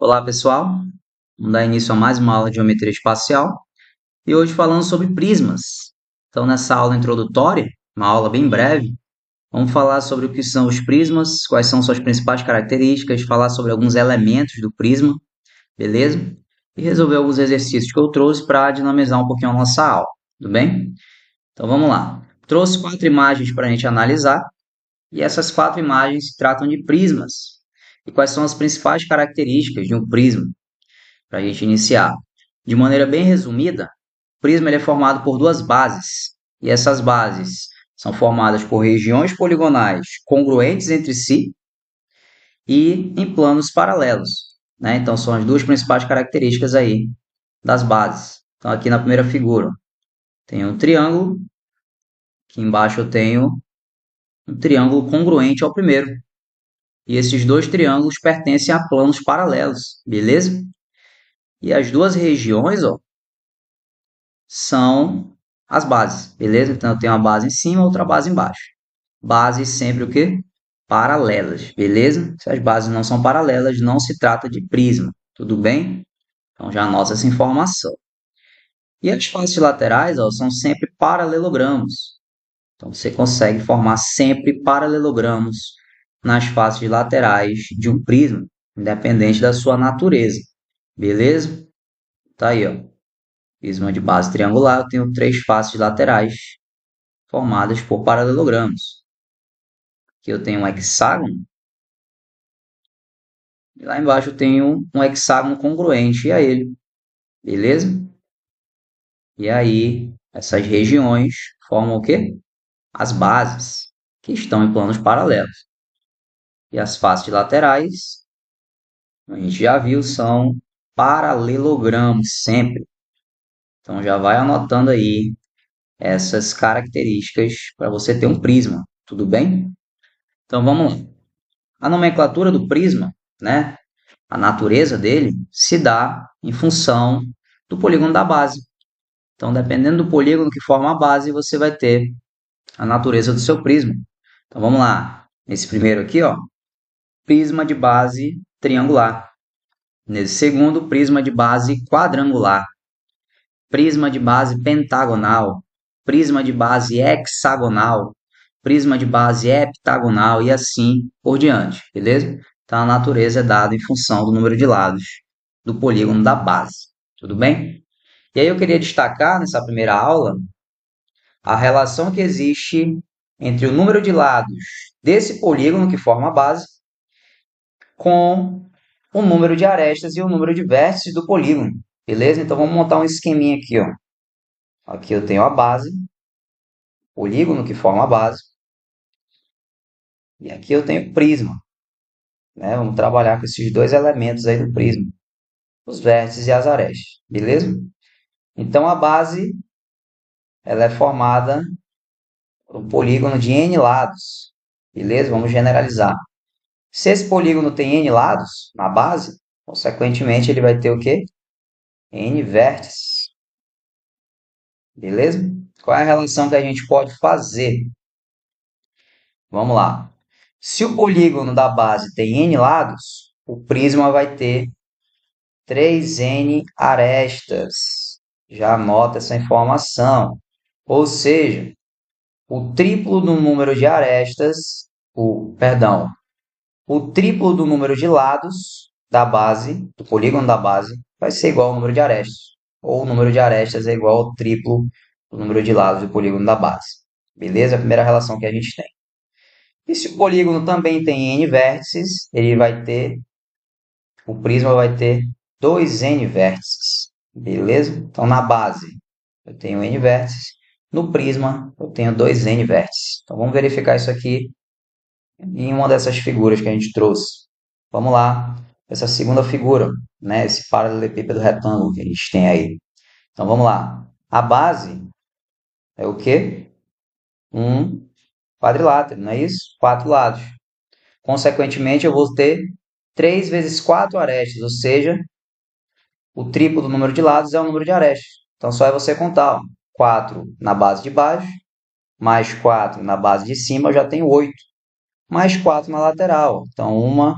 Olá, pessoal. Vamos dar início a mais uma aula de geometria espacial e hoje falando sobre prismas. Então, nessa aula introdutória, uma aula bem breve, vamos falar sobre o que são os prismas, quais são suas principais características, falar sobre alguns elementos do prisma, beleza? E resolver alguns exercícios que eu trouxe para dinamizar um pouquinho a nossa aula, tudo bem? Então, vamos lá. Trouxe 4 imagens para a gente analisar e essas 4 imagens se tratam de prismas. E quais são as principais características de um prisma? Para a gente iniciar. De maneira bem resumida, o prisma ele é formado por duas bases, e essas bases são formadas por regiões poligonais congruentes entre si e em planos paralelos, né? Então, são as duas principais características aí das bases. Então, aqui na primeira figura, tem um triângulo, aqui embaixo eu tenho um triângulo congruente ao primeiro, e esses dois triângulos pertencem a planos paralelos, beleza? E as duas regiões, ó, são as bases, beleza? Então, eu tenho uma base em cima, outra base embaixo. Bases sempre o quê? Paralelas, beleza? Se as bases não são paralelas, não se trata de prisma, tudo bem? Então, já anota essa informação. E as faces laterais, ó, são sempre paralelogramos. Então, você consegue formar sempre paralelogramos nas faces laterais de um prisma, independente da sua natureza, beleza? Tá aí, ó. Prisma de base triangular, eu tenho 3 faces laterais formadas por paralelogramos. Aqui eu tenho um hexágono, e lá embaixo eu tenho um hexágono congruente a ele, beleza? E aí, essas regiões formam o quê? As bases, que estão em planos paralelos. E as faces laterais, a gente já viu, são paralelogramos sempre. Então, já vai anotando aí essas características para você ter um prisma, tudo bem? Então, vamos lá. A nomenclatura do prisma, né? A natureza dele se dá em função do polígono da base. Então, dependendo do polígono que forma a base, você vai ter a natureza do seu prisma. Então, vamos lá. Nesse primeiro aqui, ó, prisma de base triangular. Nesse segundo, prisma de base quadrangular. Prisma de base pentagonal. Prisma de base hexagonal. Prisma de base heptagonal e assim por diante, beleza? Então, a natureza é dada em função do número de lados do polígono da base, tudo bem? E aí eu queria destacar nessa primeira aula a relação que existe entre o número de lados desse polígono que forma a base com o número de arestas e o número de vértices do polígono, beleza? Então vamos montar um esqueminha aqui, ó. Aqui eu tenho a base, polígono que forma a base, e aqui eu tenho o prisma, né? Vamos trabalhar com esses dois elementos aí do prisma, os vértices e as arestas, beleza? Então a base ela é formada por um polígono de n lados, beleza? Vamos generalizar. Se esse polígono tem n lados na base, consequentemente ele vai ter o quê? N vértices, beleza? Qual é a relação que a gente pode fazer? Vamos lá. Se o polígono da base tem n lados, o prisma vai ter 3n arestas. Já anota essa informação. Ou seja, o triplo do número de arestas, o triplo do número de lados da base, do polígono da base, vai ser igual ao número de arestas. Ou o número de arestas é igual ao triplo do número de lados do polígono da base. Beleza? A primeira relação que a gente tem. E se o polígono também tem n vértices, o prisma vai ter 2n vértices. Beleza? Então, na base, eu tenho n vértices. No prisma, eu tenho 2n vértices. Então, vamos verificar isso aqui em uma dessas figuras que a gente trouxe. Vamos lá, essa segunda figura, né? Esse paralelepípedo retângulo que a gente tem aí. Então, vamos lá. A base é o quê? Um quadrilátero, não é isso? 4 lados. Consequentemente, eu vou ter 3 vezes 4 arestas, ou seja, o triplo do número de lados é o número de arestas. Então, só é você contar, ó, 4 na base de baixo, mais 4 na base de cima, eu já tenho 8. Mais 4 na lateral. Então, 1,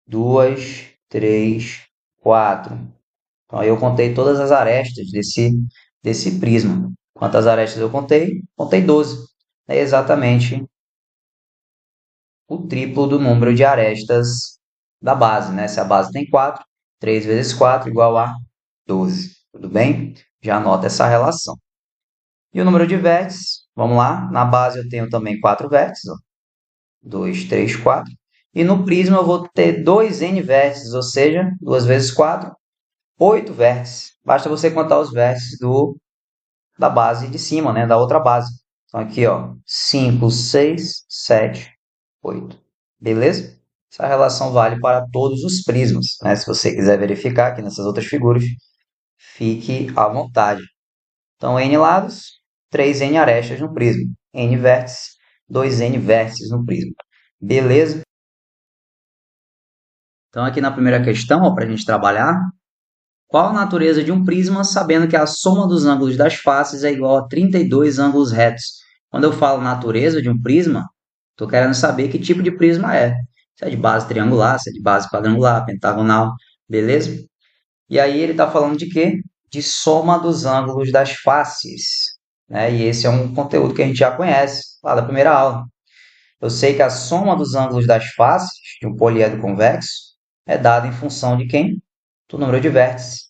2, 3, 4. Então, aí eu contei todas as arestas desse prisma. Quantas arestas eu contei? Contei 12. É exatamente o triplo do número de arestas da base, né? Se a base tem 4, 3 vezes 4 igual a 12. Tudo bem? Já anota essa relação. E o número de vértices? Vamos lá. Na base eu tenho também 4 vértices. 2, 3, 4. E no prisma eu vou ter 2n vértices, ou seja, 2 vezes 4, 8 vértices. Basta você contar os vértices da base de cima, né? Da outra base. Então aqui, ó, 5, 6, 7, 8. Beleza? Essa relação vale para todos os prismas, né? Se você quiser verificar aqui nessas outras figuras, fique à vontade. Então, n lados, 3n arestas no prisma. N vértices, 2n vértices no prisma. Beleza? Então, aqui na primeira questão, para a gente trabalhar, qual a natureza de um prisma, sabendo que a soma dos ângulos das faces é igual a 32 ângulos retos? Quando eu falo natureza de um prisma, estou querendo saber que tipo de prisma é. Se é de base triangular, se é de base quadrangular, pentagonal, beleza? E aí ele está falando de quê? De soma dos ângulos das faces, né? E esse é um conteúdo que a gente já conhece lá da primeira aula. Eu sei que a soma dos ângulos das faces de um poliedro convexo é dada em função de quem? Do número de vértices.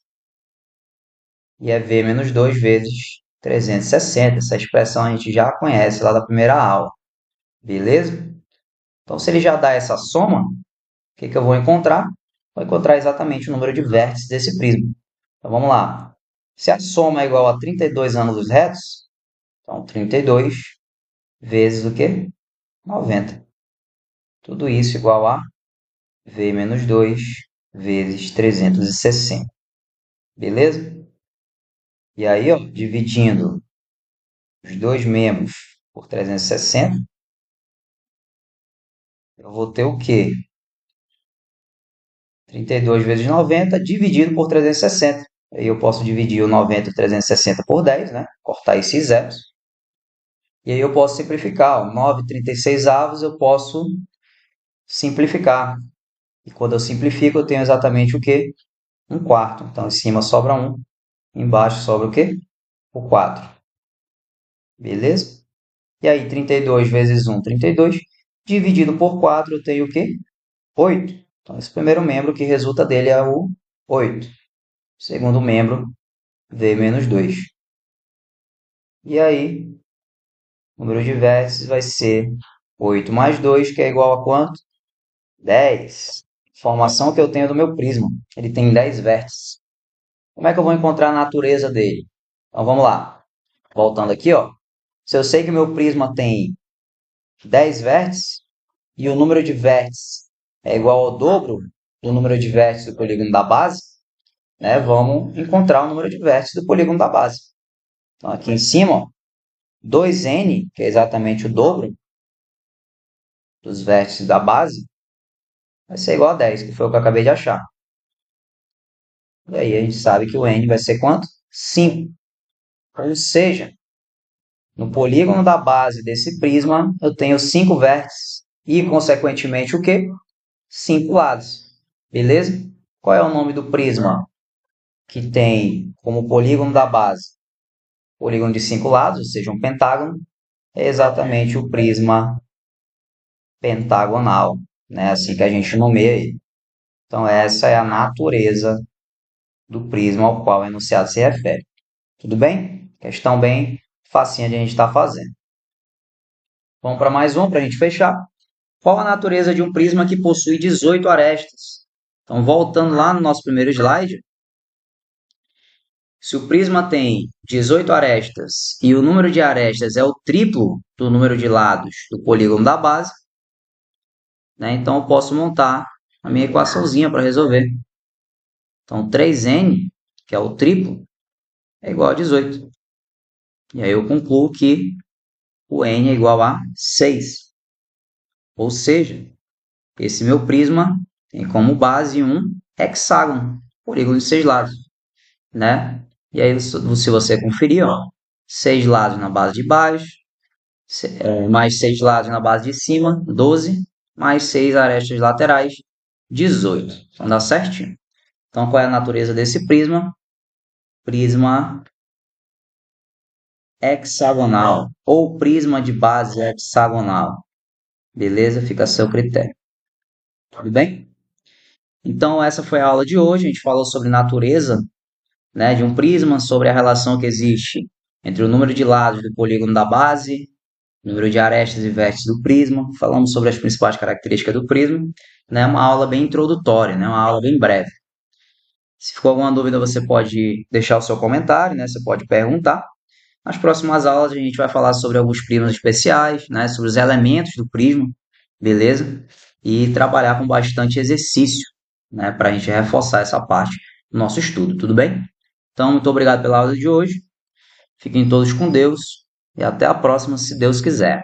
E é V menos 2 vezes 360. Essa expressão a gente já conhece lá da primeira aula. Beleza? Então, se ele já dá essa soma, o que eu vou encontrar? Vou encontrar exatamente o número de vértices desse prisma. Então, vamos lá. Se a soma é igual a 32 ângulos retos, então 32 vezes o quê? 90. Tudo isso igual a V menos 2 vezes 360. Beleza? E aí, ó, dividindo os dois membros por 360, eu vou ter o quê? 32 vezes 90 dividido por 360. Aí eu posso dividir o 90 e 360 por 10, né? Cortar esses zeros. E aí eu posso simplificar. O 9,36 avos eu posso simplificar. E quando eu simplifico, eu tenho exatamente o quê? 1/4. Então, em cima sobra 1, embaixo sobra o quê? O 4. Beleza? E aí, 32 vezes 1, 32. Dividido por 4, eu tenho o quê? 8. Então, esse primeiro membro que resulta dele é o 8. Segundo membro, V menos 2. E aí, o número de vértices vai ser 8 mais 2, que é igual a quanto? 10. Informação que eu tenho do meu prisma. Ele tem 10 vértices. Como é que eu vou encontrar a natureza dele? Então, vamos lá. Voltando aqui, ó. Se eu sei que o meu prisma tem 10 vértices e o número de vértices é igual ao dobro do número de vértices do polígono da base, né? Vamos encontrar o número de vértices do polígono da base. Então, aqui em cima, ó, 2n, que é exatamente o dobro dos vértices da base, vai ser igual a 10, que foi o que eu acabei de achar. E aí a gente sabe que o n vai ser quanto? 5. Ou seja, no polígono da base desse prisma, eu tenho 5 vértices e, consequentemente, o quê? 5 lados. Beleza? Qual é o nome do prisma que tem como polígono da base? Polígono de 5 lados, ou seja, um pentágono, é exatamente o prisma pentagonal, né? Assim que a gente nomeia ele. Então, essa é a natureza do prisma ao qual o enunciado se refere. Tudo bem? Questão bem facinha de a gente estar fazendo. Vamos para mais um para a gente fechar. Qual a natureza de um prisma que possui 18 arestas? Então, voltando lá no nosso primeiro slide, se o prisma tem 18 arestas e o número de arestas é o triplo do número de lados do polígono da base, né? Então eu posso montar a minha equaçãozinha para resolver. Então 3n, que é o triplo, é igual a 18. E aí eu concluo que o n é igual a 6. Ou seja, esse meu prisma tem como base um hexágono, polígono de 6 lados, né? E aí, se você conferir, ó, 6 lados na base de baixo, mais 6 lados na base de cima, 12, mais 6 arestas laterais, 18. Então dá certinho. Então, qual é a natureza desse prisma? Prisma hexagonal ou prisma de base hexagonal. Beleza? Fica a seu critério. Tudo bem? Então, essa foi a aula de hoje. A gente falou sobre natureza, né, de um prisma, sobre a relação que existe entre o número de lados do polígono da base, número de arestas e vértices do prisma. Falamos sobre as principais características do prisma, né? Uma aula bem introdutória, né? Uma aula bem breve. Se ficou alguma dúvida, você pode deixar o seu comentário, né? Você pode perguntar. Nas próximas aulas a gente vai falar sobre alguns prismas especiais, né? Sobre os elementos do prisma, beleza? E trabalhar com bastante exercício, né? Para a gente reforçar essa parte do nosso estudo, tudo bem? Então, muito obrigado pela aula de hoje. Fiquem todos com Deus e até a próxima, se Deus quiser.